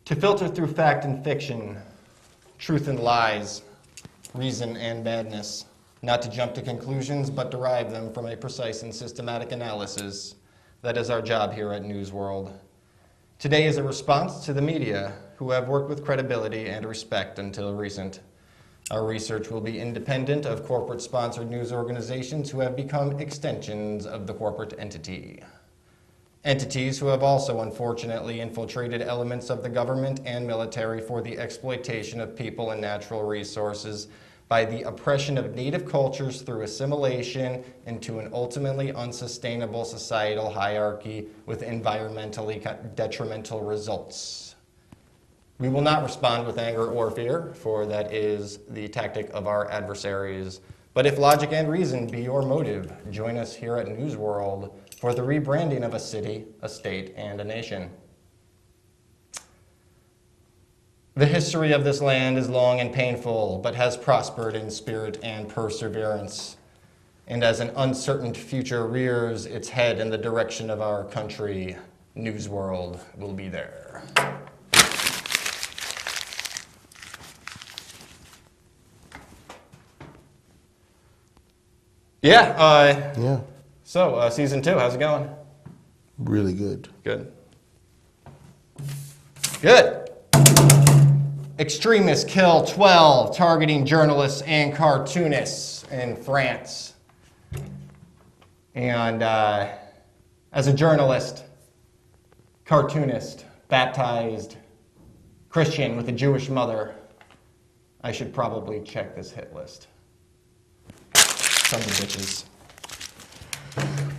To filter through fact and fiction, truth and lies, reason and madness, not to jump to conclusions, but derive them from a precise and systematic analysis. That is our job here at News World. Today is a response to the media, who have worked with credibility and respect until recent. Our research will be independent of corporate-sponsored news organizations who have become extensions of the corporate entity. Entities who have also unfortunately infiltrated elements of the government and military for the exploitation of people and natural resources by the oppression of native cultures through assimilation into an ultimately unsustainable societal hierarchy with environmentally detrimental results. We will not respond with anger or fear, for that is the tactic of our adversaries. But if logic and reason be your motive, join us here at News World for the rebranding of a city, a state, and a nation. The history of this land is long and painful, but has prospered in spirit and perseverance. And as an uncertain future rears its head in the direction of our country, News World will be there. Yeah. So, season 2, how's it going? Really good. Good. Good. Extremists kill 12 targeting journalists and cartoonists in France. And as a journalist, cartoonist, baptized Christian with a Jewish mother, I should probably check this hit list. Some of the bitches.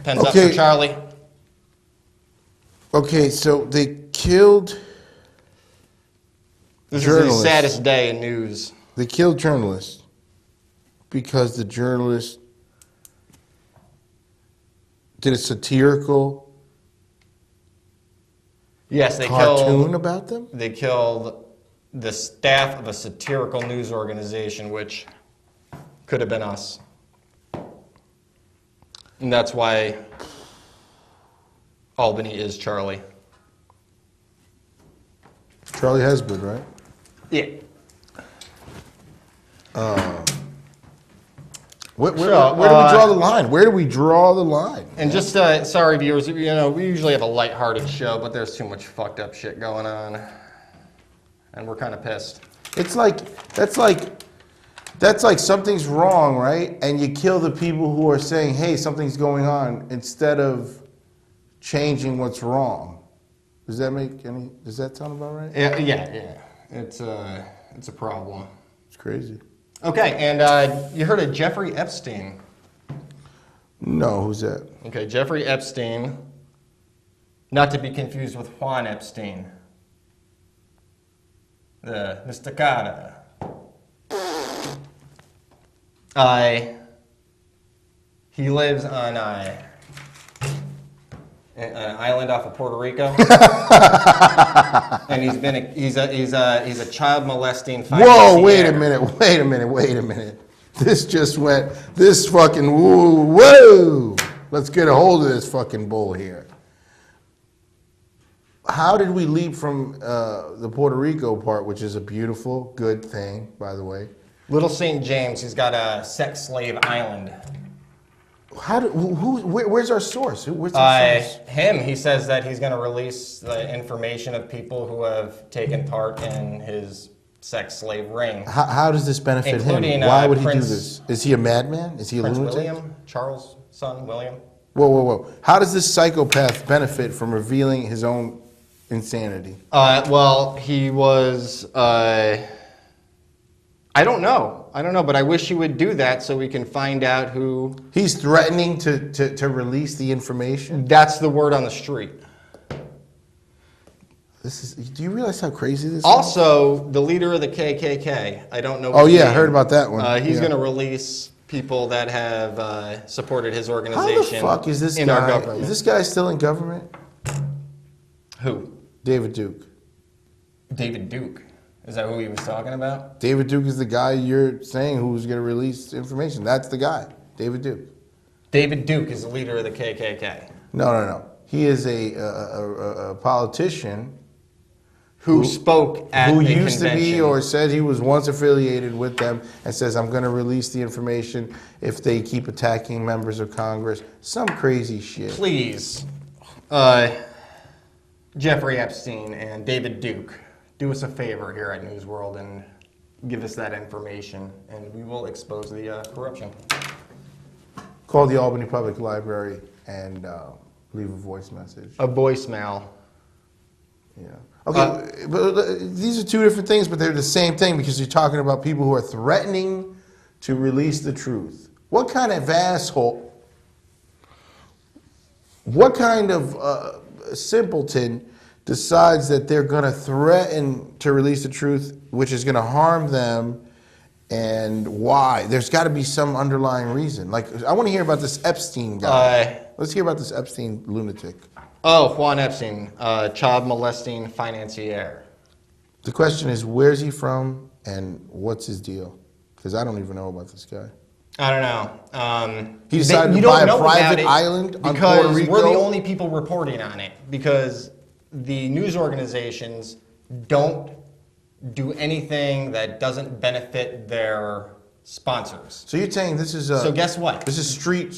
Pens up for Charlie. Okay, so they killed This journalists. is the saddest day in news. They killed journalists because the journalist did a satirical cartoon about them? They killed the staff of a satirical news organization, which could have been us. And that's why Albany is Charlie. Charlie Hesburgh, right? Yeah. Where do we draw the line? Where do we draw the line? And just, sorry viewers, we usually have a lighthearted show, but there's too much fucked up shit going on. And we're kind of pissed. It's like, that's like something's wrong, right? And you kill the people who are saying, hey, something's going on, instead of changing what's wrong. Does that sound about right? Yeah. It's a problem. It's crazy. Okay, and you heard of Jeffrey Epstien? No, who's that? Okay, Jeffrey Epstien, not to be confused with Juan Epstein, the Mr. Carter. He lives on an island off of Puerto Rico, and he's a child molesting. Whoa! Wait a minute! This fucking whoa! Let's get a hold of this fucking bull here. How did we leap from the Puerto Rico part, which is a beautiful, good thing, by the way? Little St. James, he's got a sex slave island. Where's our source? Where's our source? Him. He says that he's going to release the information of people who have taken part in his sex slave ring. How does this benefit him? Why would he do this? Is he a madman? Is he a Prince lunatic? William, Charles' son, William. Whoa. How does this psychopath benefit from revealing his own insanity? Well, he was... I don't know, but I wish he would do that so we can find out who... He's threatening to release the information? That's the word on the street. Do you realize how crazy this is? Also, the leader of the KKK, I don't know... Oh yeah, I heard about that one. He's going to release people that have supported his organization. How the fuck is this in our government. Is this guy still in government? Who? David Duke. David Duke. Is that who he was talking about? David Duke is the guy you're saying who's going to release information. That's the guy, David Duke. David Duke is the leader of the KKK. No. He is a politician who spoke at who a used convention. to be or said he was once affiliated with them and says, I'm going to release the information if they keep attacking members of Congress. Some crazy shit. Please, Jeffrey Epstein and David Duke, do us a favor here at News World and give us that information, and we will expose the corruption. Call the Albany Public Library and leave a voice message. A voicemail. Yeah. Okay, but these are two different things, but they're the same thing because you're talking about people who are threatening to release the truth. What kind of asshole, what kind of simpleton decides that they're going to threaten to release the truth, which is going to harm them, and why? There's got to be some underlying reason. Like, I want to hear about this Epstein guy. Let's hear about this Epstein lunatic. Oh, Juan Epstein, child molesting financier. The question is, where's he from and what's his deal? Because I don't even know about this guy. I don't know. He decided to buy a private island on Puerto Rico? We're the only people reporting on it because the news organizations don't do anything that doesn't benefit their sponsors. So you're saying this is So guess what? This is street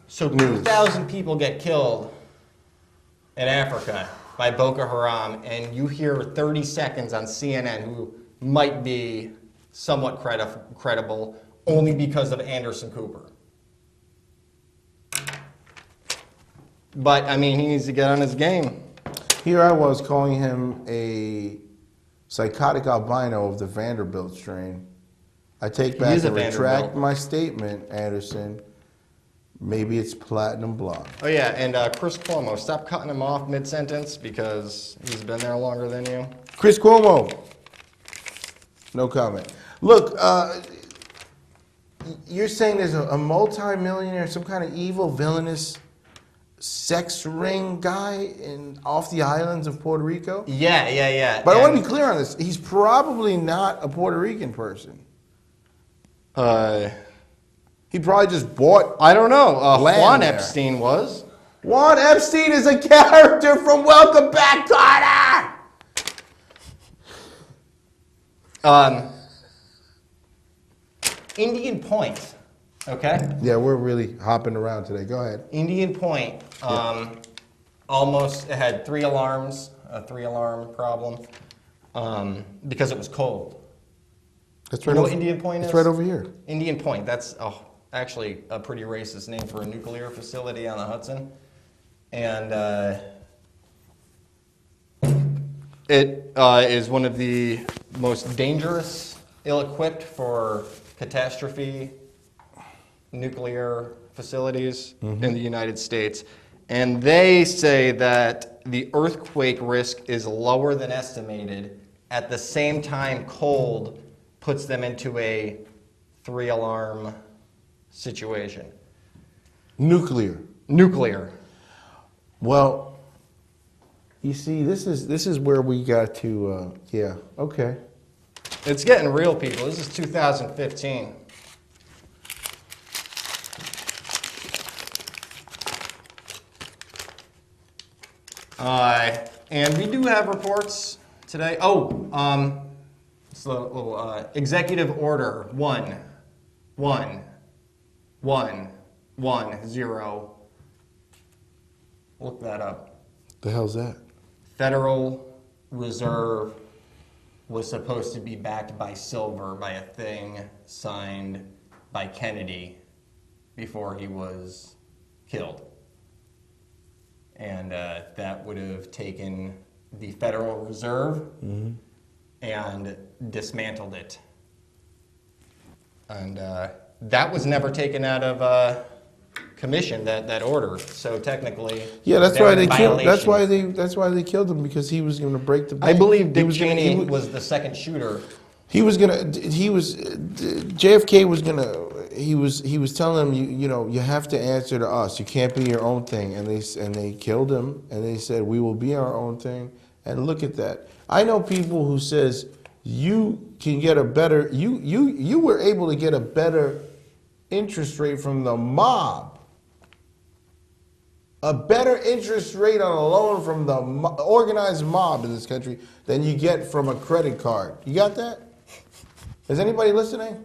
So news. 2,000 people get killed in Africa by Boko Haram, and you hear 30 seconds on CNN who might be somewhat credible only because of Anderson Cooper. But, I mean, he needs to get on his game. Here I was calling him a psychotic albino of the Vanderbilt strain. I take back and retract my statement, Anderson. Maybe it's platinum blonde. Oh, yeah, and Chris Cuomo, stop cutting him off mid-sentence because he's been there longer than you. Chris Cuomo. No comment. Look, you're saying there's a multi-millionaire, some kind of evil, villainous sex ring guy off the islands of Puerto Rico? Yeah. But I want to be clear on this. He's probably not a Puerto Rican person. He probably just bought. I don't know. Juan there. Epstein was. Juan Epstein is a character from Welcome Back, Carter! Indian Point, okay? Yeah, we're really hopping around today. Go ahead. Indian Point almost had 3 alarms, a 3-alarm problem, because it was cold. That's You know what Indian Point is? It's right over here. Indian Point, that's actually a pretty racist name for a nuclear facility on the Hudson. And it is one of the most dangerous, ill-equipped for catastrophe nuclear facilities in the United States. And they say that the earthquake risk is lower than estimated. At the same time, cold puts them into a 3-alarm situation. Nuclear. Well, you see, this is where we got to, yeah, okay. It's getting real, people. This is 2015. And we do have reports today. It's a little executive order 11110. Look that up. The hell's that? Federal Reserve was supposed to be backed by silver by a thing signed by Kennedy before he was killed. And that would have taken the Federal Reserve and dismantled it. And that was never taken out of commission, that order. So technically, yeah, that's why they killed. That's why they killed him, because he was going to break the bank. I believe Dick Cheney was the second shooter. JFK was gonna. He was telling him, you have to answer to us. You can't be your own thing. And they killed him. And they said, we will be our own thing. And look at that. I know people who says you can get a better. You were able to get a better interest rate from the mob a better interest rate on a loan from the organized mob in this country than you get from a credit card. You got that? Is anybody listening?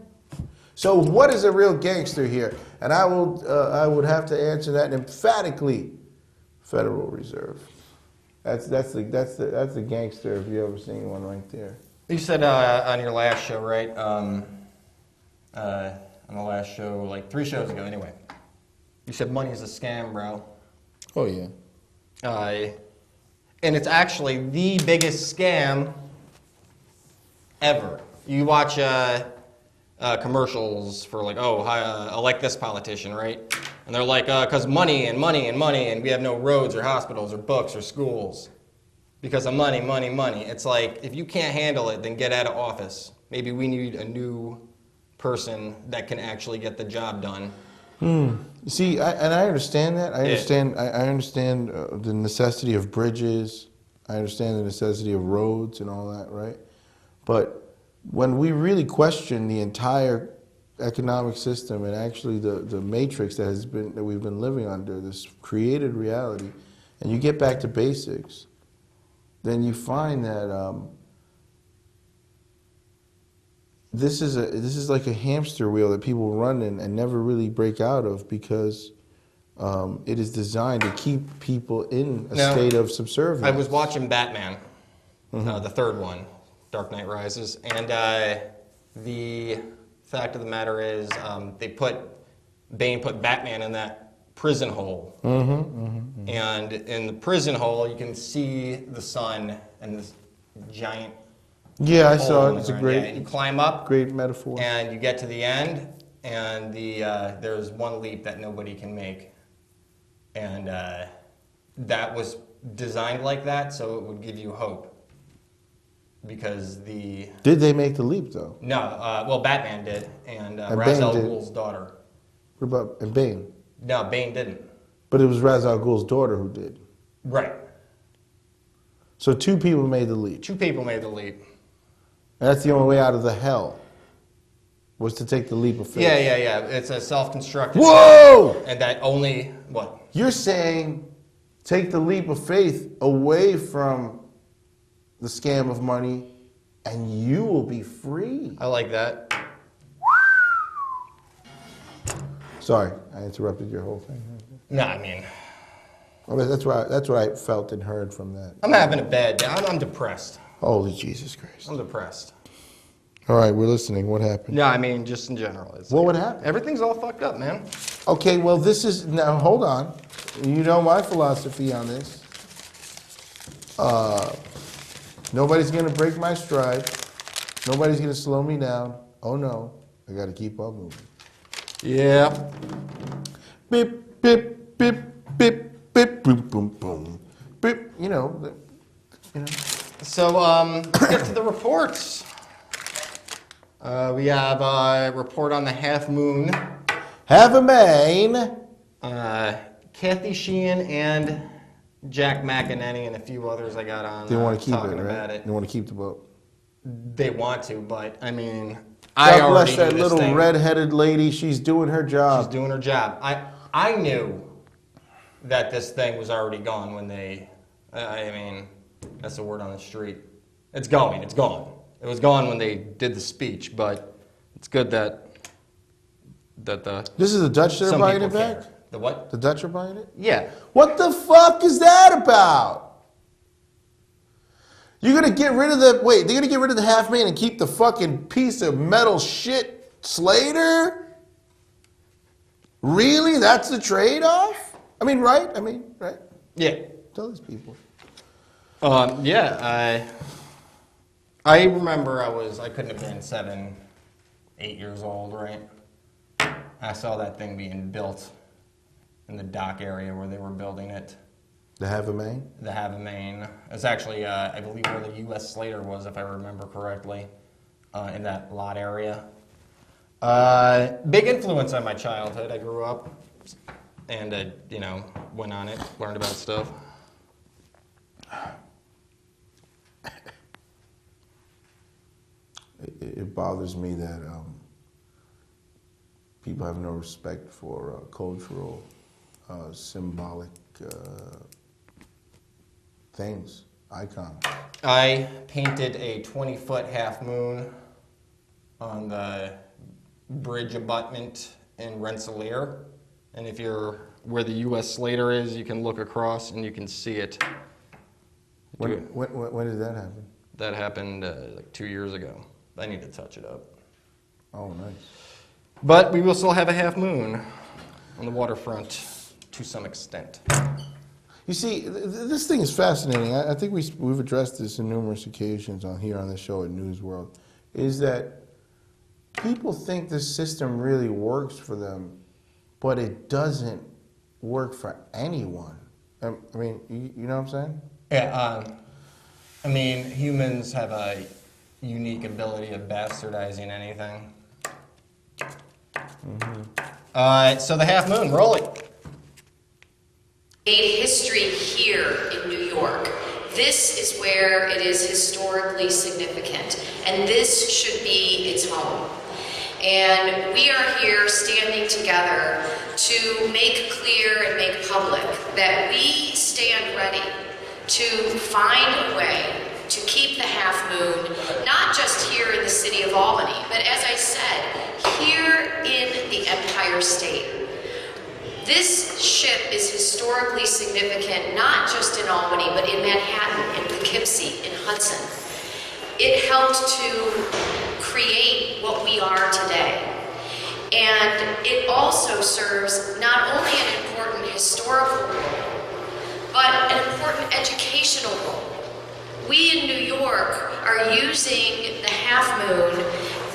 So what is a real gangster here? And I would have to answer that emphatically. Federal Reserve. That's the gangster if you ever seen one right there. You said on your last show, right? On the last show, like 3 shows ago, anyway. You said money is a scam, bro. Oh yeah. And it's actually the biggest scam ever. You watch commercials for like, oh, I like this politician, right? And they're like, because money and money and money, and we have no roads or hospitals or books or schools because of money, money, money. It's like, if you can't handle it, then get out of office. Maybe we need a new person that can actually get the job done. You see, I understand that. I understand the necessity of bridges. I understand the necessity of roads and all that, right? But when we really question the entire economic system and actually the matrix that we've been living under, this created reality, and you get back to basics, then you find that this is like a hamster wheel that people run in and never really break out of because it is designed to keep people in a state of subservience. I was watching Batman, the third one, Dark Knight Rises, and the fact of the matter is Bane put Batman in that prison hole. And in the prison hole, you can see the sun and this giant Yeah, I hole saw in it. the It's a ground. great, Yeah, you climb up, great metaphor. and you get to the end, and there's one leap that nobody can make. And that was designed like that so it would give you hope. Because Did they make the leap though? No, well, Batman did, and And Ra's Bane al did. Ghul's daughter. What about Bane? No, Bane didn't. But it was Ra's al Ghul's daughter who did. Right. So 2 people made the leap. 2 people made the leap. And that's the only way out of the hell, was to take the leap of faith. Yeah. It's a self-constructed. Whoa! And that only, what? You're saying take the leap of faith away from the scam of money and you will be free. I like that. Sorry, I interrupted your whole thing. No, I mean, Well, that's what I felt and heard from that. I'm having a bad day. I'm depressed. Holy Jesus Christ. I'm depressed. All right, we're listening. What happened? No, I mean, just in general. What would happen? Everything's all fucked up, man. Okay, well, now hold on. You know my philosophy on this. Nobody's going to break my stride. Nobody's going to slow me down. Oh, no. I got to keep on moving. Yeah. Beep, beep, beep, beep, beep, boom, boom, boom. Beep, you know. So, let's get to the reports. We have a report on the half moon. Have a main. Kathy Sheehan and Jack McEnany and a few others I got on They want to keep it, talking right? about it. They want to keep the boat. They want to, but I mean, I God already bless that knew this little thing. red-headed lady. She's doing her She's job. doing her job. I knew that this thing was already gone when they. I mean, that's the word on the street. It's going. It's gone. It was gone when they did the speech, but it's good that the. This is the Dutch that are some buying people it back? care. The what? The Dutch are buying it? Yeah. What the fuck is that about? You're gonna get rid of they're gonna get rid of the half main and keep the fucking piece of metal shit Slater? Really? That's the trade-off? I mean, right? Right? Yeah. Tell these people. Yeah. I remember I couldn't have been 7, 8 years old, right? I saw that thing being built in the dock area where they were building it. The have a main? The Have a Main. It's actually, I believe, where the U.S. Slater was, if I remember correctly, in that lot area. Big influence on my childhood. I grew up and, went on it, learned about stuff. It bothers me that people have no respect for cultural, symbolic things, icons. I painted a 20-foot half moon on the bridge abutment in Rensselaer. And if you're where the U.S. Slater is, you can look across and you can see it. When did that happen? That happened like 2 years ago. I need to touch it up. Oh, nice. But we will still have a half moon on the waterfront to some extent. You see, this thing is fascinating. I think we've addressed this on numerous occasions on this show at News World, is that people think this system really works for them, but it doesn't work for anyone. I mean, you know what I'm saying? Yeah, I mean, humans have a unique ability of bastardizing anything. So the half moon, roll it. Made history here in New York. This is where it is historically significant, and this should be its home. And we are here standing together to make clear and make public that we stand ready to find a way to keep the half moon, not just here in the city of Albany, but as I said, here in the Empire State. This ship is historically significant, not just in Albany, but in Manhattan, in Poughkeepsie, in Hudson. It helped to create what we are today. And it also serves not only an important historical role, but an important educational role. We in New York are using the half moon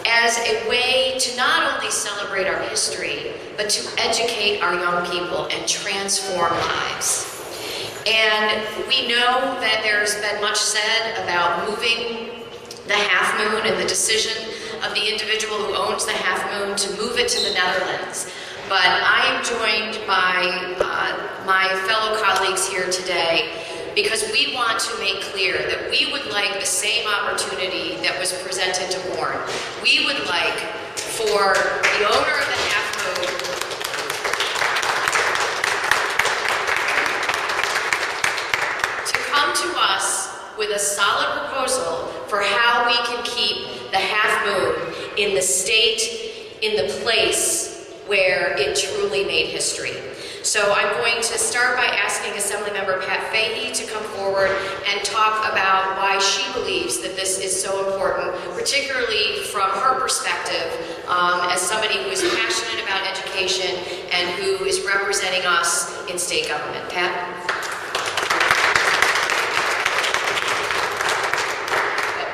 as a way to not only celebrate our history, but to educate our young people and transform lives. And we know that there's been much said about moving the half moon and the decision of the individual who owns the half moon to move it to the Netherlands. But I am joined by my fellow colleagues here today because we want to make clear that we would like the same opportunity that was presented to Juan. We would like for the owner of the half moon to come to us with a solid proposal for how we can keep the half moon in the state, in the place where it truly made history. So I'm going to start by asking Assemblymember Pat Fahey to come forward and talk about why she believes that this is so important, particularly from her perspective as somebody who is passionate about education and who is representing us in state government. Pat?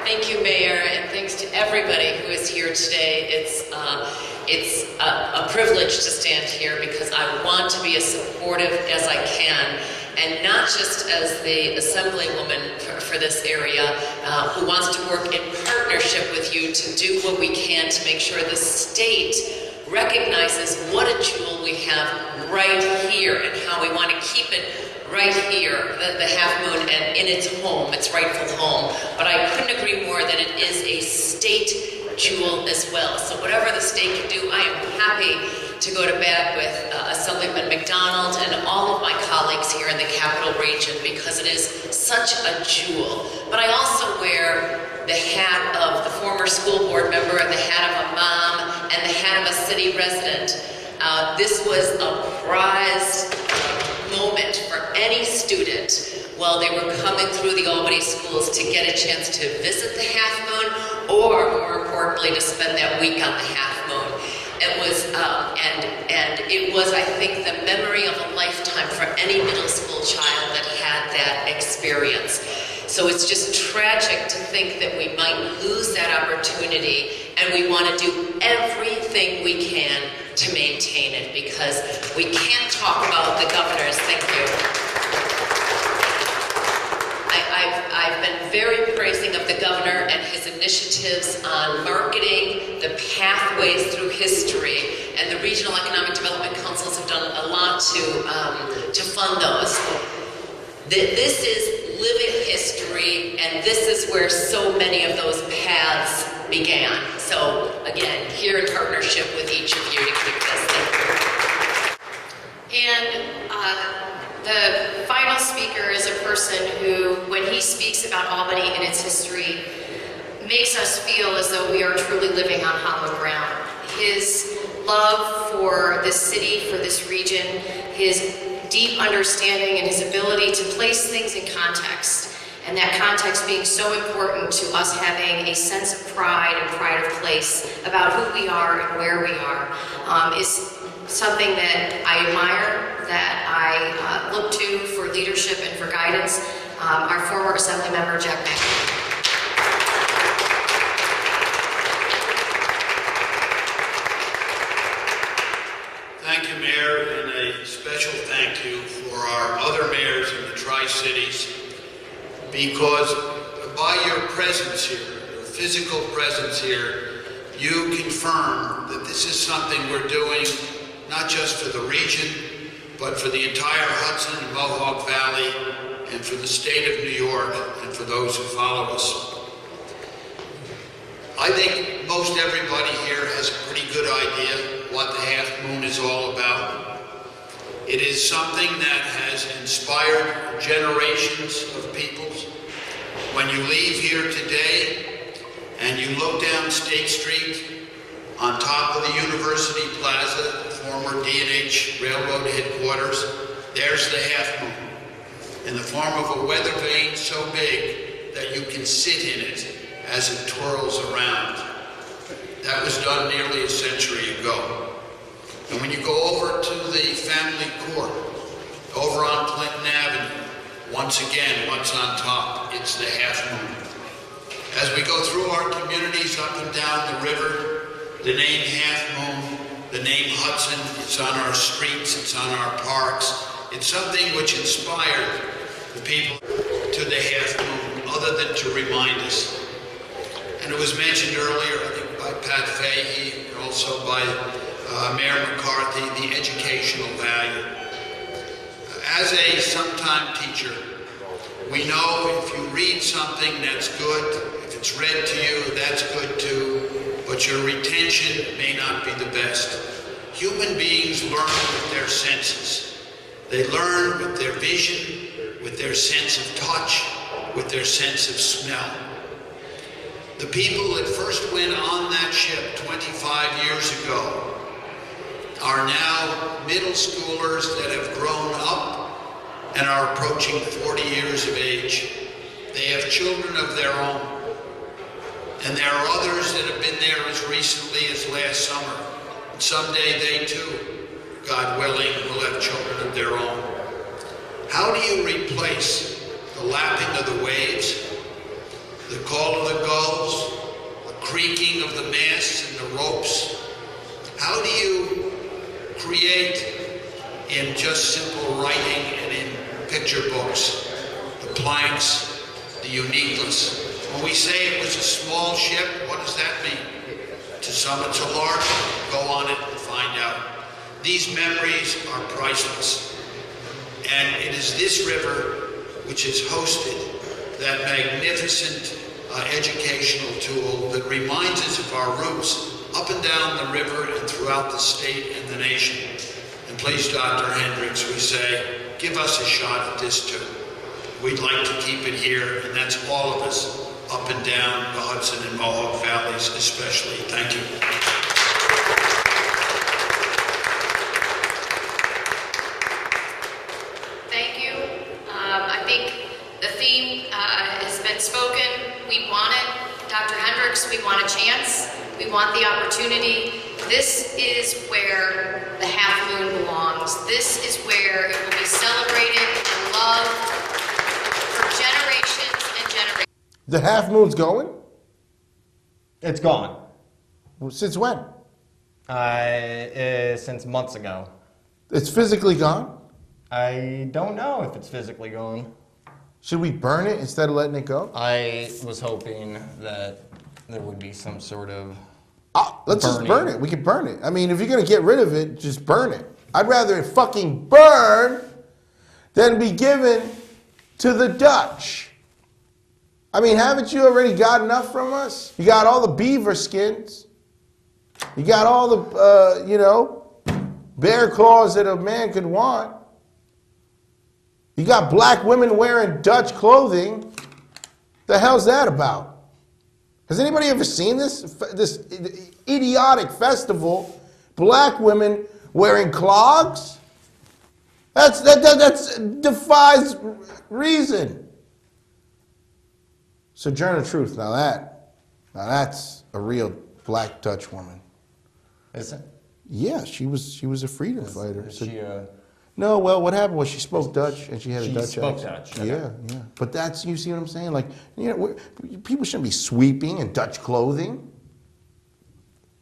Thank you, Mayor, and thanks to everybody who is here today. It's a privilege to stand here because I want to be as supportive as I can, and not just as the assemblywoman for this area who wants to work in partnership with you to do what we can to make sure the state recognizes what a jewel we have right here and how we want to keep it right here, the half moon, and in its home, its rightful home. But I couldn't agree more that it is a state jewel as well. So whatever the state can do, I am happy to go to bat with Assemblyman McDonald and all of my colleagues here in the Capital Region because it is such a jewel. But I also wear the hat of the former school board member, the hat of a mom, and the hat of a city resident. This was a prized moment for any student while they were coming through the Albany schools to get a chance to visit the half moon, or more importantly, to spend that week on the half moon. It was, and it was, I think, the memory of a lifetime for any middle school child that had that experience. So it's just tragic to think that we might lose that opportunity, and we want to do everything we can to maintain it because we can't talk about the governors. Thank you. I've been very praising of the governor and his initiatives on marketing the pathways through history, and the regional economic development councils have done a lot to fund those. This is living history, and this is where so many of those paths began. So again, here in partnership with each of you to keep this thing. And The final speaker is a person who, when he speaks about Albany and its history, makes us feel as though we are truly living on hollow ground. His love for this city, for this region, his deep understanding and his ability to place things in context, and that context being so important to us having a sense of pride and pride of place about who we are and where we are, is something that I admire, that I look to for leadership and for guidance. Our former Assembly Member, Jack McAfee. Thank you, Mayor, and a special thank you for our other mayors in the Tri-Cities, because by your presence here, your physical presence here, you confirm that this is something we're doing not just for the region, but for the entire Hudson and Mohawk Valley, and for the state of New York, and for those who follow us. I think most everybody here has a pretty good idea what the Half Moon is all about. It is something that has inspired generations of peoples. When you leave here today and you look down State Street on top of the University Plaza, former D&H Railroad headquarters, there's the Half Moon in the form of a weather vane so big that you can sit in it as it twirls around. That was done nearly a century ago. And when you go over to the family court, over on Clinton Avenue, once again, what's on top? It's the Half Moon. As we go through our communities up and down the river, the name Half Moon, the name Hudson, it's on our streets, it's on our parks. It's something which inspired the people to the Half Moon, other than to remind us. And it was mentioned earlier, I think by Pat Fahey, and also by Mayor McCarthy, the educational value. As a sometime teacher, we know if you read something that's good, if it's read to you, that's good too, but your retention may not be the best. Human beings learn with their senses. They learn with their vision, with their sense of touch, with their sense of smell. The people that first went on that ship 25 years ago are now middle schoolers that have grown up and are approaching 40 years of age. They have children of their own. And there are others that have been there as recently as last summer. And someday they too, God willing, will have children of their own. How do you replace the lapping of the waves, the call of the gulls, the creaking of the masts and the ropes? How do you create in just simple writing and in picture books the planks, the uniqueness? When we say it was a small ship, what does that mean? To some it's a large one. Go on it and find out. These memories are priceless. And it is this river which has hosted that magnificent educational tool that reminds us of our roots up and down the river and throughout the state and the nation. And please, Dr. Hendricks, we say, give us a shot at this too. We'd like to keep it here, and that's all of us, up and down the Hudson and Mohawk valleys especially. Thank you. Thank you. I think the theme has been spoken. We want it. Dr. Hendricks, we want a chance. We want the opportunity. This is where the Half Moon belongs. This is where it will be celebrated and loved for generations and generations. The Half Moon's going? It's gone. Since when? Since months ago. It's physically gone? I don't know if it's physically gone. Should we burn it instead of letting it go? I was hoping that there would be some sort of Let's just burning. burn it. We can burn it. I mean, if you're going to get rid of it, just burn it. I'd rather it fucking burn than be given to the Dutch. I mean, haven't you already got enough from us? You got all the beaver skins. You got all the, bear claws that a man could want. You got black women wearing Dutch clothing. The hell's that about? Has anybody ever seen this idiotic festival? Black women wearing clogs? That defies reason. Sojourner Truth. Now that's a real black Dutch woman. Is it? Yeah, she was a freedom fighter. Is she No, well, what happened was she spoke Dutch and she had a Dutch spoke accent. Dutch. Okay. Yeah, yeah. But that's, you see what I'm saying? Like, people shouldn't be sweeping in Dutch clothing.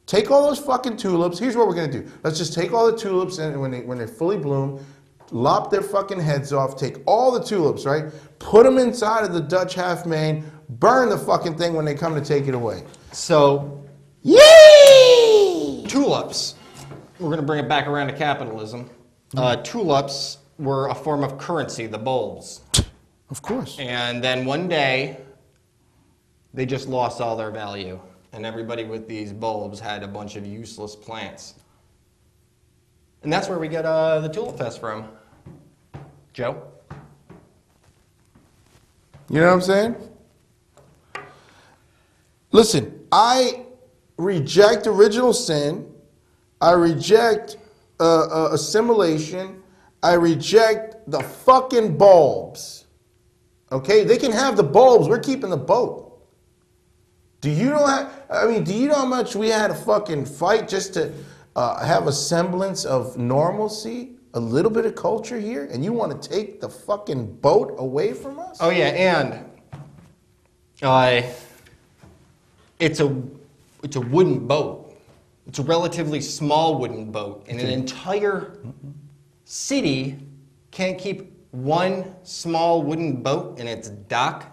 Take all those fucking tulips. Here's what we're gonna do. Let's just take all the tulips and when they fully bloom, lop their fucking heads off. Take all the tulips, right? Put them inside of the Dutch half main. Burn the fucking thing when they come to take it away. So, Yay! tulips. We're going to bring it back around to capitalism. Tulips were a form of currency, the bulbs. Of course. And then one day, they just lost all their value. And everybody with these bulbs had a bunch of useless plants. And that's where we get the Tulip Fest from. Joe? You know what I'm saying? Listen, I reject original sin. I reject assimilation. I reject the fucking bulbs. Okay? They can have the bulbs. We're keeping the boat. Do you know how much we had to fucking fight just to have a semblance of normalcy? A little bit of culture here? And you want to take the fucking boat away from us? Oh yeah, and it's a wooden boat. It's a relatively small wooden boat, and an entire city can't keep one small wooden boat in its dock.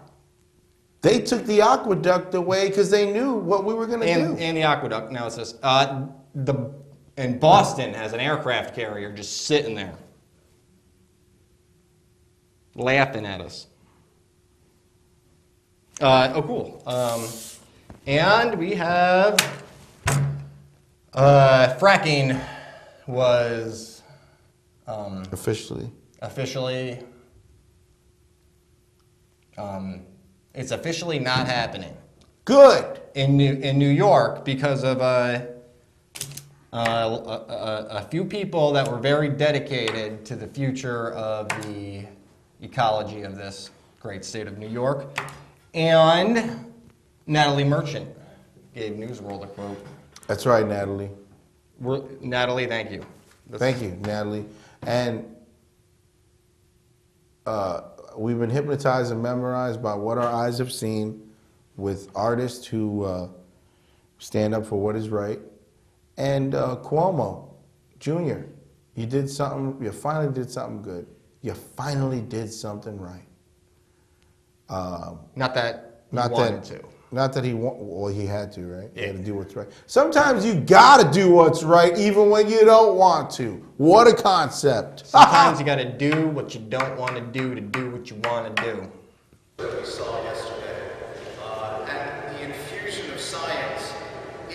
They took the aqueduct away because they knew what we were going to do. And the aqueduct. Now it says and Boston has an aircraft carrier just sitting there, laughing at us. Oh, cool. And we have fracking was Officially. It's officially not happening Good. in New York because of a few people that were very dedicated to the future of the ecology of this great state of New York. And Natalie Merchant gave Newsworld a quote. That's right, Natalie. Natalie, thank you. Thank you, Natalie. And we've been hypnotized and memorized by what our eyes have seen with artists who stand up for what is right. And Cuomo, Jr., you did something, you finally did something good. You finally did something right. Not that he wanted to. Not that well, he had to, right? Yeah. He had to do what's right. Sometimes you gotta do what's right even when you don't want to. What a concept. Sometimes you gotta do what you don't want to do what you want to do. That we saw yesterday, and the infusion of science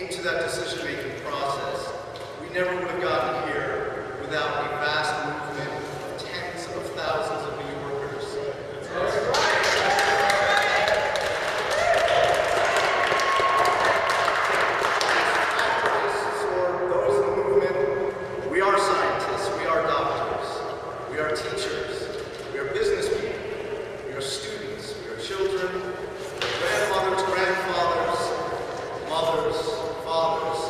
into that decision-making process, we never would have gotten here without a vast movement of tens of thousands of New Yorkers. For those in the movement, we are scientists, we are doctors, we are teachers, we are business people, we are students, we are children, grandmothers, grandfathers, mothers, fathers.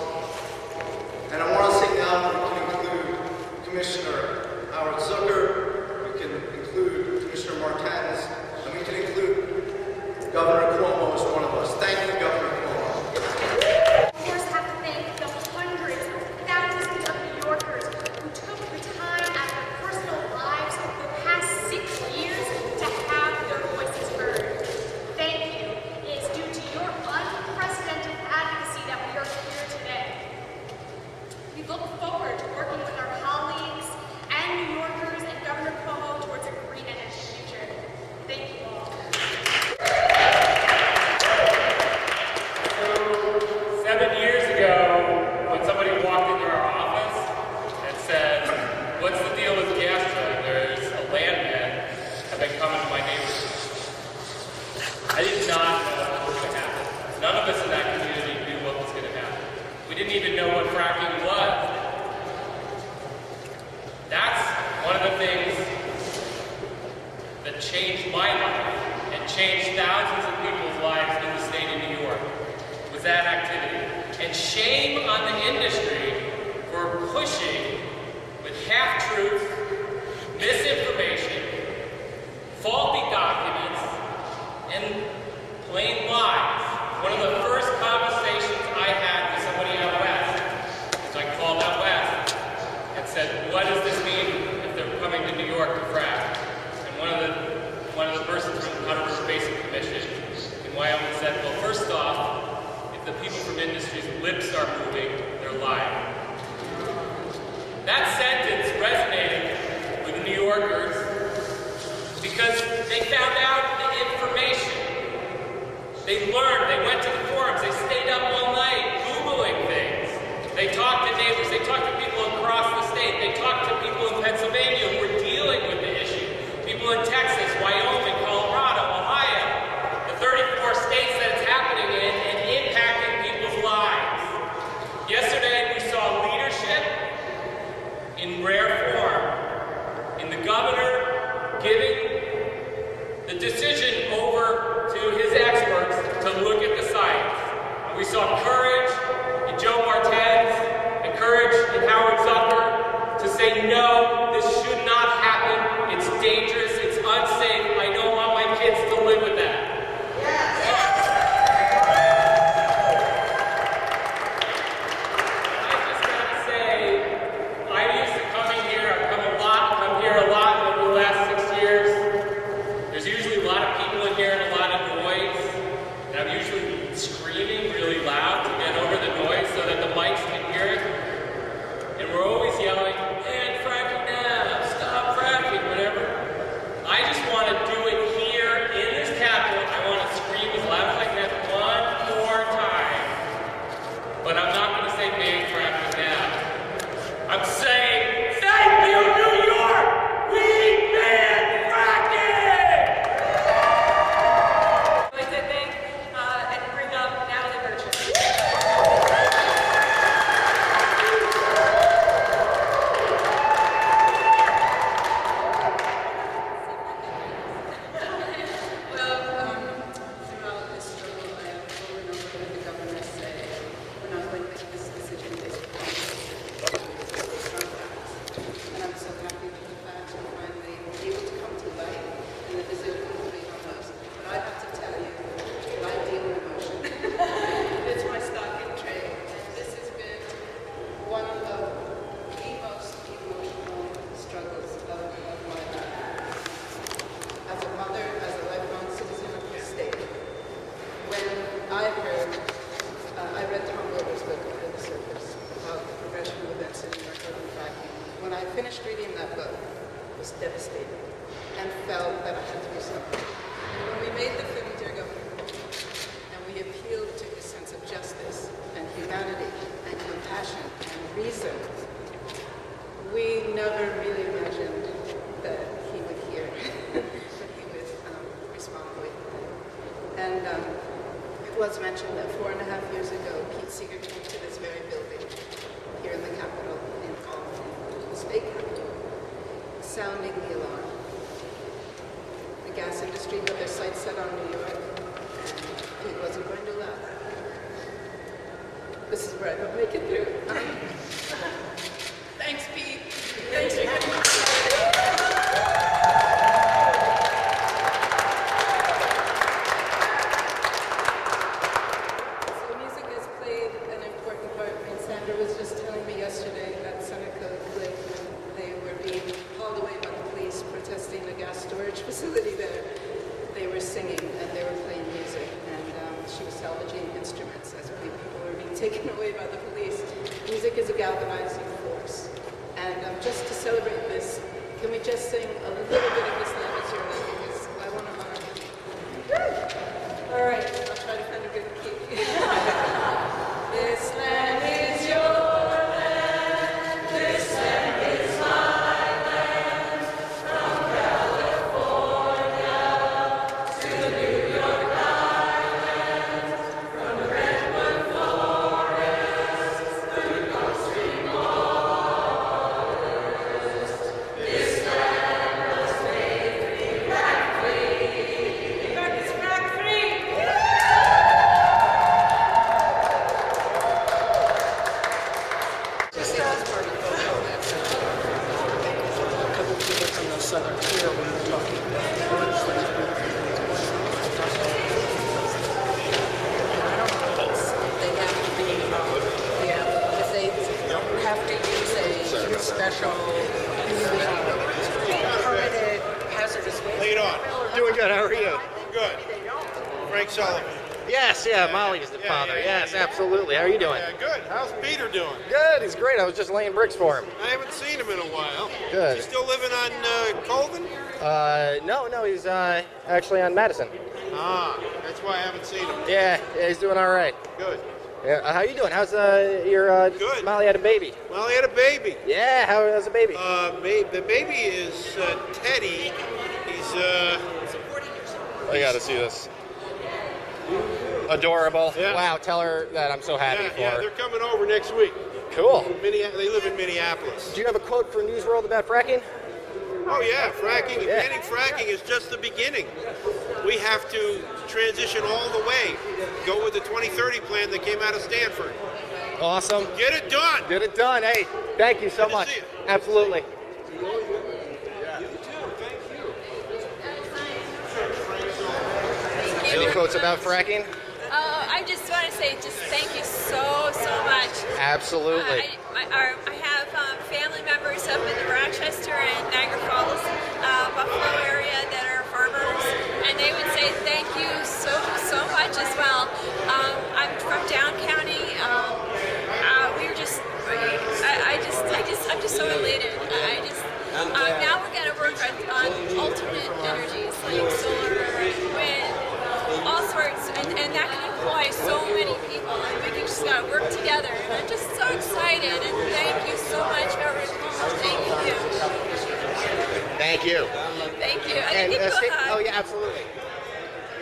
And I want to say now that we can include Commissioner I did not know what was going to happen. None of us in that community knew what was going to happen. We didn't even know what fracking was. That's one of the things that changed my life and changed thousands of people's lives in the state of New York, was that activity. And shame on the industry for pushing with half-truths, misinformation, faulty documents, and plain lies. One of the first conversations I had with somebody out west, is I called out west and said, what does this mean if they're coming to New York to frack? And one of the persons from the Outer River Basin Commission in Wyoming said, well, first off, if the people from industry's lips are moving, they're lying. That sentence resonated with New Yorkers because they found out the information. They learned, they went to the forums, they stayed up all night Googling things. They talked to neighbors, they talked to people across the state, they talked to people in Pennsylvania who were dealing with the issue. People in Texas, Wyoming, Colorado, Ohio, the 34 states that it's happening in and impacting people's lives. Yesterday we saw leadership in rare form, in the governor giving the decision over to his experts to look at the science. And we saw courage in Joe Martens and courage in Howard Zucker to say, no, this should not happen. It's dangerous, it's unsafe. I don't want my kids to live with that. I just gotta say, I used to come in here, I've come here a lot over the last 6 years. There's usually a lot of people in here and a lot of noise, and I'm usually screaming really loud to get over the noise so that the mics can hear it. And we're always yelling, man, fracking now, stop fracking, whatever. I just want to do it here in this Capitol. I want to scream as loud as I can one more time. But I'm not going to say ban fracking now. I'm saying, thank you, New York! We ban fracking! I'd like to thank and bring up Natalie Burchett. Throughout this struggle, I have over and over heard the governor say, we're not going to make this decision based upon strong facts. And I'm so happy that the facts are finally able to come to light and the decision will be on us. But I have to tell you, I deal with emotion. It's my stock in trade. This has been one of the most emotional struggles of my life. As a mother, as a lifelong citizen of the state, when I heard, I read Tom Wilber's book, Under the Surface, about the progression of events in New York urban fracking. When I finished reading that book, I was devastated and felt that I had to do something. And when we made the film Dear Governor, and we appealed to his sense of justice and humanity and compassion and reason, we never really imagined that he would hear, that he would respond with. And it was mentioned that 4.5 years ago, Pete Seeger came to this very building here in the Capitol, in Albany, the state capitol, sounding the alarm. The gas industry had their sights set on New York, and Pete wasn't going to allow that. This is where I don't make it through. Thanks, Pete. Thanks, So music has played an important part. And Sandra was just telling me yesterday at Seneca Cliff when they were being hauled away by the police protesting the gas storage facility there. They were singing and they were playing music, and she was salvaging instruments as people were being taken away by the police. Music is a galvanizing force. And just to celebrate this, can we just sing a little bit of This Land Is Your Land, because I want to honor him. All right, I'll try to find a good key. This land is your land, this land is my land, from California to New York. Frank Sullivan. Yes, yeah, Molly is the father. Yes, absolutely. How are you doing? Yeah, good. How's Peter doing? Good, he's great. I was just laying bricks for him. I haven't seen him in a while. Good. Is he still living on Colvin? No, he's actually on Madison. Ah, that's why I haven't seen him. Yeah, he's doing all right. Good. Yeah, how you doing? How's your Good. Molly had a baby? Molly had a baby. Yeah, how's the baby? The baby is Teddy. He's I gotta see this. Adorable. Yeah. Wow, tell her that I'm so happy for yeah, her. they're coming over next week. Cool. They live in Minneapolis. Do you have a quote for News World about fracking? Oh yeah, fracking. Yeah. Banning fracking is just the beginning. We have to transition all the way. Go with the 2030 plan that came out of Stanford. Awesome. Get it done. Get it done. Hey, thank you so Good to much. see you. Absolutely. Any quotes about fracking? I just want to say thank you so much. Absolutely. I have family members up in the Rochester and Niagara Falls, Buffalo area that are farmers, and they would say thank you so much as well. I'm from Down County. We were just, I'm just so elated. Now we're going to work on alternate energies like solar, wind, all sorts, and that can employ so many people, and we can just work together. And I'm just so excited, and thank you so much, everyone. Thank you. Thank you. Thank you. And, I state, oh yeah, absolutely.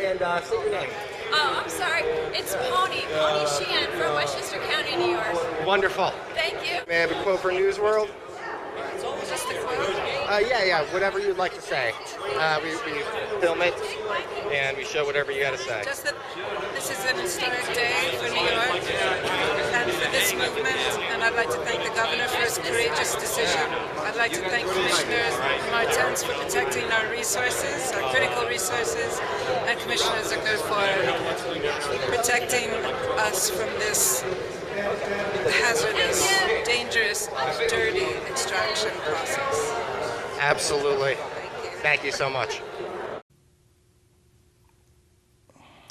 And state your name. Oh, I'm sorry. It's Pony Sheehan from Westchester County, New York. Wonderful. Thank you. May I have a quote for News World? Just a quote. Yeah, whatever you'd like to say. We film it, and we show whatever you got to say. Just that this is an historic day for New York and for this movement, and I'd like to thank the governor for his courageous decision. I'd like to thank Commissioner Martens for protecting our resources, our critical resources, and Commissioner Zucker for protecting us from this hazardous, dangerous, dirty extraction process. Absolutely. Thank you so much.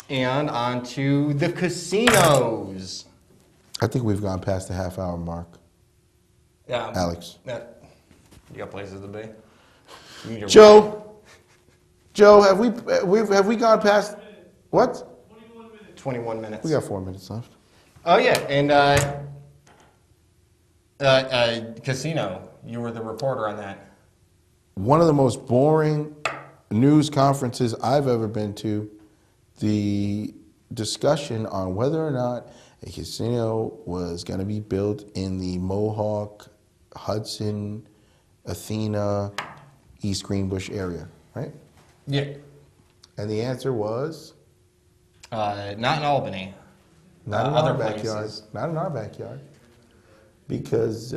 And on to the casinos. I think we've gone past the half-hour mark. Yeah, Alex. You got places to be. You need to Joe, have we gone past what? 21 minutes. We got 4 minutes left. Oh yeah, and casino. You were the reporter on that. One of the most boring news conferences I've ever been to. The discussion on whether or not a casino was going to be built in the Mohawk, Hudson, Athena, East Greenbush area, right? Yeah. And the answer was? Not in Albany. Not in other our backyard. places. Not in our backyard. Because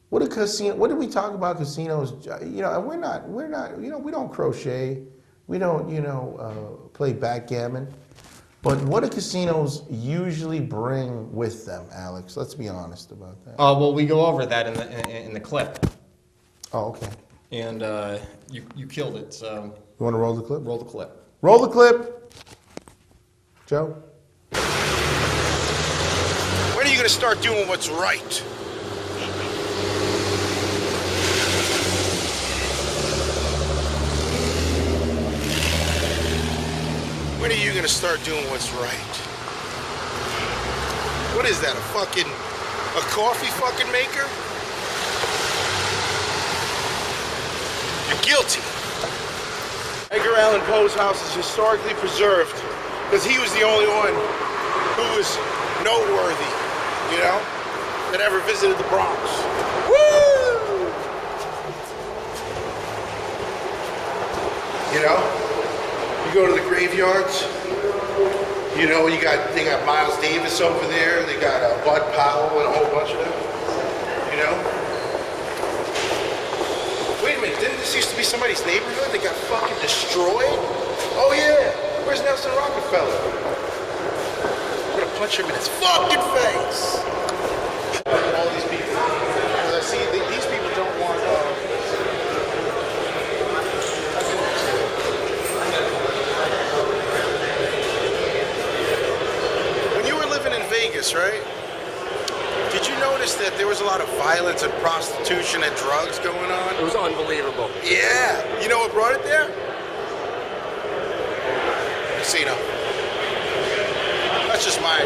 what do we talk about casinos? You know, we're not, we don't crochet. We don't, play backgammon. But what do casinos usually bring with them, Alex? Let's be honest about that. Well, we go over that in the clip. Oh, okay. And you killed it, so. You want to roll the clip? Roll the clip. Roll the clip. Joe? When are you going to start doing what's right? When are you going to start doing what's right? What is that, a coffee fucking maker? You're guilty. Edgar Allan Poe's house is historically preserved because he was the only one who was noteworthy, you know, that ever visited the Bronx. Woo! You know, you go to the graveyards, you know, they got Miles Davis over there, they got Bud Powell and a whole bunch of them, you know. Wait a minute, didn't this used to be somebody's neighborhood that got fucking destroyed? Oh yeah, where's Nelson Rockefeller? I'm gonna punch him in his fucking face. All these people, because I see these people don't want. Vegas, right? Did you notice that there was a lot of violence and prostitution and drugs going on? It was unbelievable. Yeah. You know what brought it there? Casino. That's just my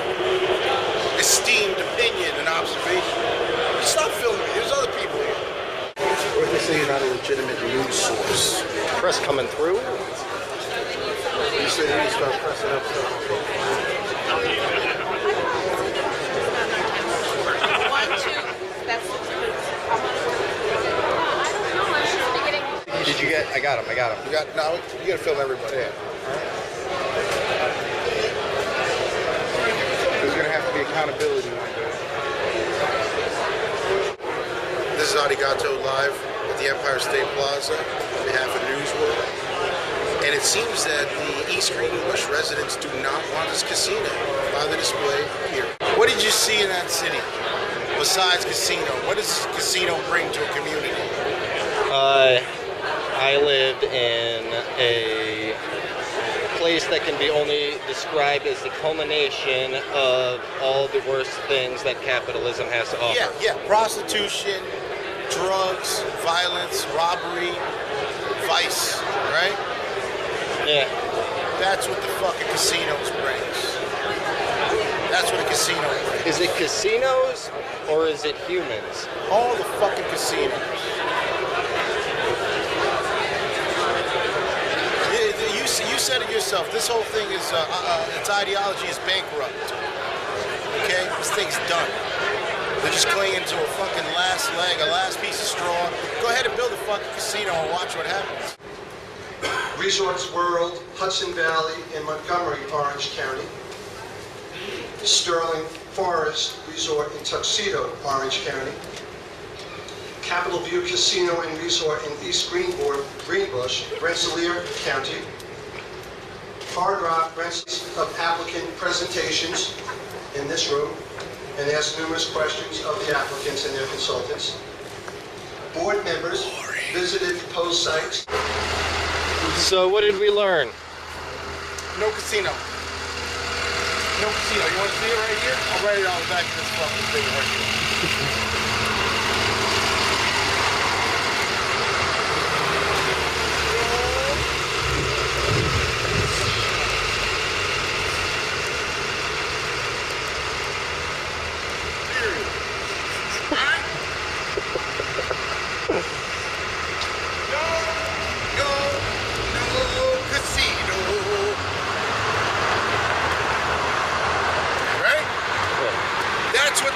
esteemed opinion and observation. Stop filming me. There's other people here. What if they say you're not a legitimate news source? Press coming through. You say you need to start pressing up stuff. Did you get? I got him. You got to film everybody. Yeah. There's going to have to be accountability one day. This is Oddy Gato live at the Empire State Plaza on behalf of Newsworld. And it seems that the East Greenbush residents do not want this casino on the display here. What did you see in that city besides casino? What does casino bring to a community? I lived in a place that can be only described as the culmination of all the worst things that capitalism has to offer. Yeah. Prostitution, drugs, violence, robbery, vice, right? Yeah. That's what the fucking casinos brings. That's what a casino brings. Is it casinos or is it humans? All the fucking casinos. You said it yourself. This whole thing is, its ideology is bankrupt. Okay? This thing's done. They're just clinging to a fucking last leg, a last piece of straw. Go ahead and build a fucking casino and watch what happens. Resorts World, Hudson Valley, and Montgomery, Orange County. Sterling Forest Resort in Tuxedo, Orange County. Capitol View Casino and Resort in East Greenbush, Rensselaer County. Hard Rock rents of applicant presentations in this room and ask numerous questions of the applicants and their consultants. Board members visited proposed sites. So what did we learn? No casino. No casino. You want to see it right here? I'll write it on the back of this fucking thing right here.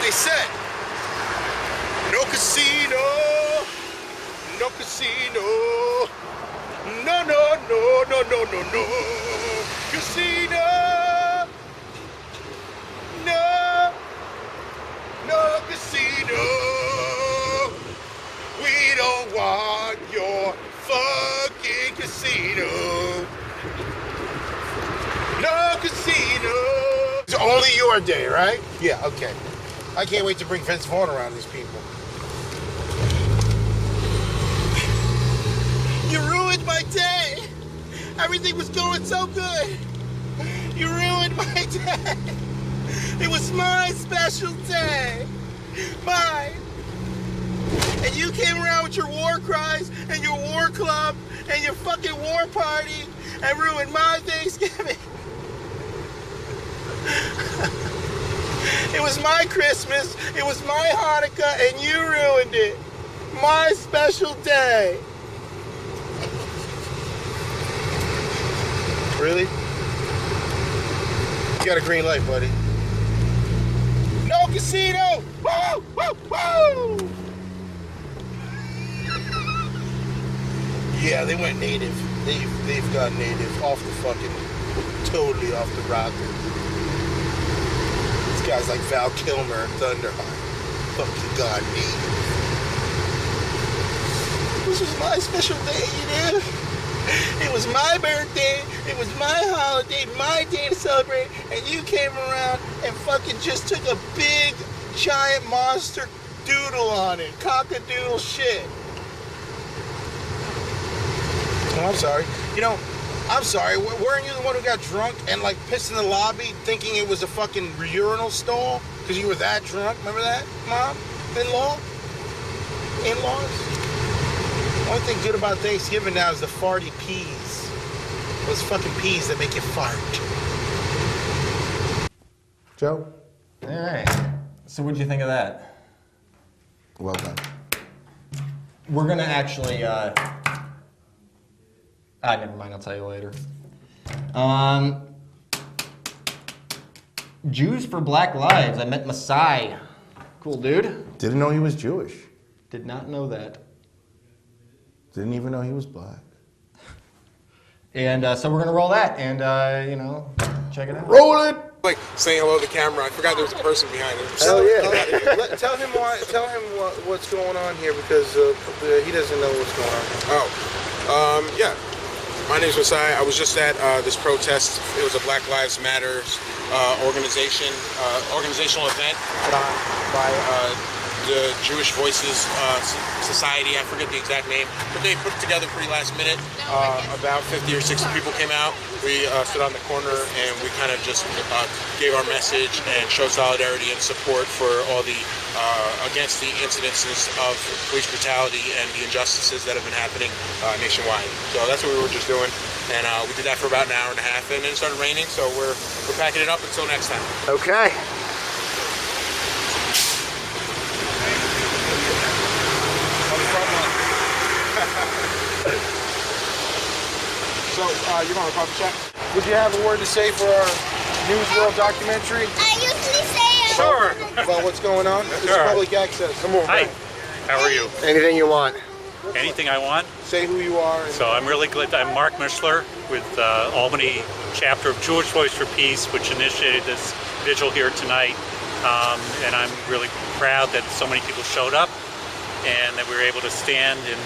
They said, no casino, no casino, no, no, no, no, no, no, no, casino, no, no casino, we don't want your fucking casino, no casino. It's only your day, right? Yeah, okay. I can't wait to bring Vince Vaughn around these people. You ruined my day. Everything was going so good. You ruined my day. It was my special day. Mine. And you came around with your war cries and your war club and your fucking war party and ruined my Thanksgiving. It was my Christmas, it was my Hanukkah, and you ruined it. My special day. Really? You got a green light, buddy. No casino! Woo! Woo! Woo! Yeah, they went native. They've gone native. Off the fucking, totally off the rocker. Guys like Val Kilmer and Thunderheart. Fucking God, native. This was my special day, you know? It was my birthday, it was my holiday, my day to celebrate, and you came around and fucking just took a big, giant monster doodle on it. Cock-a-doodle shit. Oh, I'm sorry. You know, I'm sorry, weren't you the one who got drunk and like pissed in the lobby thinking it was a fucking urinal stall? Because you were that drunk, remember that, Mom? In-laws? Only thing good about Thanksgiving now is the farty peas. Those fucking peas that make you fart. Joe? All right. So what'd you think of that? Well done. We're gonna actually, never mind, I'll tell you later. Jews for Black Lives. I met Masai. Cool dude. Didn't know he was Jewish. Did not know that. Didn't even know he was black. And so we're gonna roll that and, check it out. Roll it! Like saying hello to the camera. I forgot there was a person behind him. Hell yeah. Tell him what's going on here because he doesn't know what's going on. Yeah. My name's Masai. I was just at this protest. It was a Black Lives Matter organizational event put on by the Jewish Voices Society. I forget the exact name, but they put it together pretty last minute. About 50 or 60 people came out. We stood on the corner and we kind of just gave our message and showed solidarity and support for all the against the incidences of police brutality and the injustices that have been happening nationwide. So that's what we were just doing, and we did that for about an hour and a half, and then it started raining. So we're packing it up until next time. Okay. So, you want a coffee chat? Would you have a word to say for our News World documentary? I usually say Sure. About what's going on? This is public access. Come on. Hi. How are you? Anything you want. Anything I want? Say who you are. So I'm really glad. I'm Mark Mishler with Albany chapter of Jewish Voice for Peace, which initiated this vigil here tonight. And I'm really proud that so many people showed up and that we were able to stand and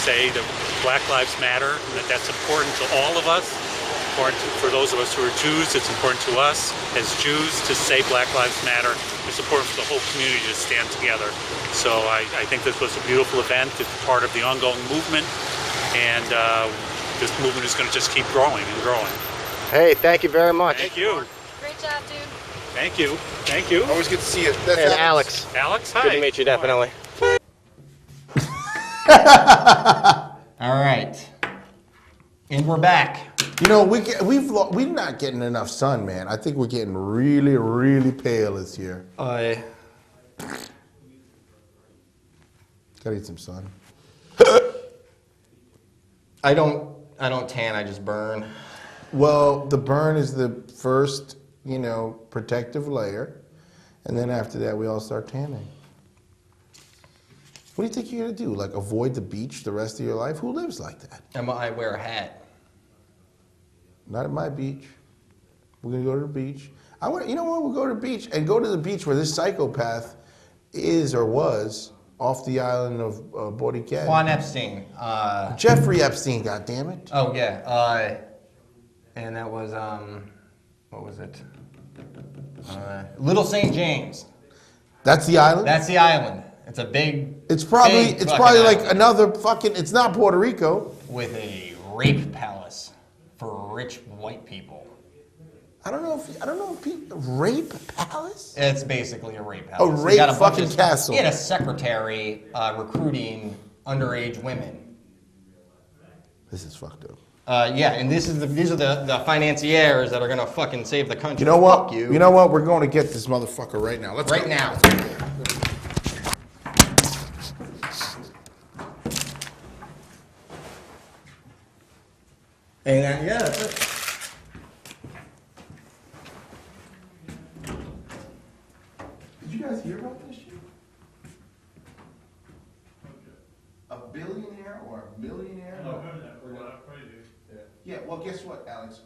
say that Black Lives Matter, and that's important to all of us. For those of us who are Jews, it's important to us as Jews to say Black Lives Matter. It's important for the whole community to stand together. So I think this was a beautiful event. It's part of the ongoing movement, and this movement is going to just keep growing and growing. Hey, thank you very much. Thank you. Great job, dude. Thank you. Thank you. Always good to see you. That's And Alex. Alex, hi. Good to meet you, definitely. All right. And we're back. You know, we're not getting enough sun, man. I think we're getting really, really pale this year. I Gotta get some sun. I don't tan, I just burn. Well, the burn is the first, protective layer. And then after that, we all start tanning. What do you think you're gonna do? Like avoid the beach the rest of your life? Who lives like that? I wear a hat. Not at my beach. We're gonna go to the beach. You know what? We'll go to the beach and go to the beach where this psychopath is or was off the island of Oddy. Juan Epstien. Jeffrey Epstein, goddammit. Oh yeah. And that was what was it? Little St. James. That's the island? That's the island. It's a big. It's probably like island. another fucking. It's not Puerto Rico. With a rape palace for rich white people. I don't know if rape palace. It's basically a rape palace. A rape fucking castle. He had a secretary recruiting underage women. This is fucked up. Yeah, and these are the financiers that are gonna fucking save the country. You know what? Fuck you. You know what? We're going to get this motherfucker right now. Let's right go. now. And yeah, that's it. Did you guys hear about this shit? A billionaire or a millionaire? I don't know that, but I probably do. Yeah, well, guess what, Alex?